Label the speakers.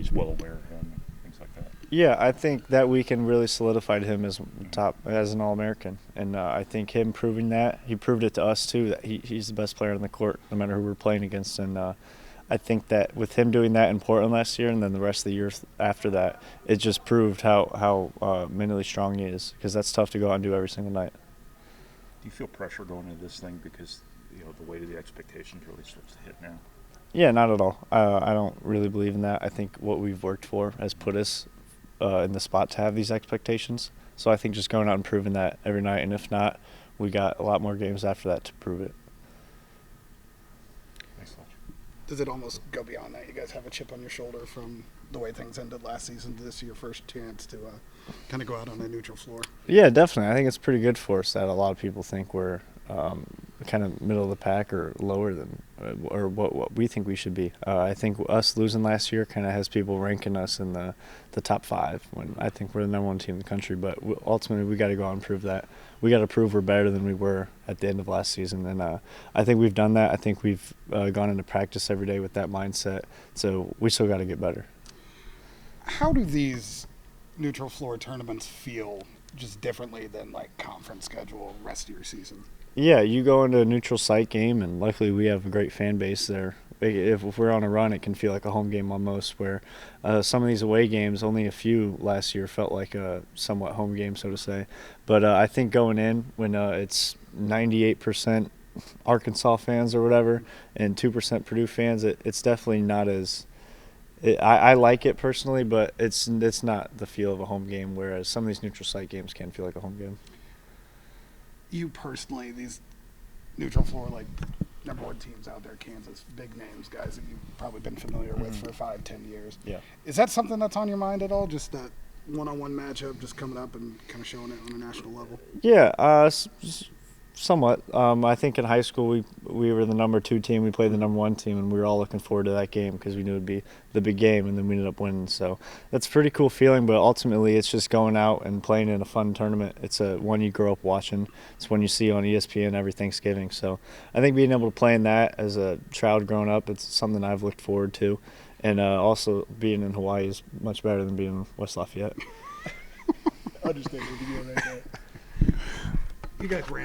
Speaker 1: he's well aware of him and things like that.
Speaker 2: Yeah, I think that weekend really solidified him as an All-American, and I think him proving that, he proved it to us too, that he's the best player on the court no matter who we're playing against. And I think that with him doing that in Portland last year and then the rest of the years after that, it just proved how mentally strong he is, because that's tough to go out and do every single night.
Speaker 1: Do you feel pressure going into this thing because the weight of the expectations really starts to hit now?
Speaker 2: Yeah, not at all. I don't really believe in that. I think what we've worked for has put us in the spot to have these expectations. So I think just going out and proving that every night, and if not, we got a lot more games after that to prove it.
Speaker 1: Thanks, Fletcher.
Speaker 3: Does it almost go beyond that? You guys have a chip on your shoulder from the way things ended last season to this your first chance to kind of go out on a neutral floor?
Speaker 2: Yeah, definitely. I think it's pretty good for us that a lot of people think we're kind of middle of the pack or lower than or what we think we should be. I think us losing last year kind of has people ranking us in the top 5 when I think we're the #1 team in the country. But ultimately, we got to go out and prove that. We got to prove we're better than we were at the end of last season, and I think we've done that. I think we've gone into practice every day with that mindset. So we still got to get better.
Speaker 3: How do these neutral floor tournaments feel just differently than like conference schedule rest of your season?
Speaker 2: Yeah, you go into a neutral site game, and luckily we have a great fan base there. If we're on a run, it can feel like a home game almost, where some of these away games, only a few last year, felt like a somewhat home game, so to say. But I think going in, when it's 98% Arkansas fans or whatever and 2% Purdue fans, it's definitely not as I like it personally, but it's not the feel of a home game, whereas some of these neutral site games can feel like a home game.
Speaker 3: You personally, these neutral floor like #1 teams out there, Kansas, big names, guys that you've probably been familiar with for 5-10 years.
Speaker 2: Yeah.
Speaker 3: Is that something that's on your mind at all? Just that one-on-one matchup, just coming up and kind of showing it on a national level?
Speaker 2: Yeah, somewhat. I think in high school we were the #2 team. We played the #1 team, and we were all looking forward to that game because we knew it would be the big game, and then we ended up winning. So that's a pretty cool feeling, but ultimately it's just going out and playing in a fun tournament. It's one you grow up watching. It's one you see on ESPN every Thanksgiving. So I think being able to play in that as a child growing up, it's something I've looked forward to. And also being in Hawaii is much better than being in West Lafayette.
Speaker 3: Understand. You guys ran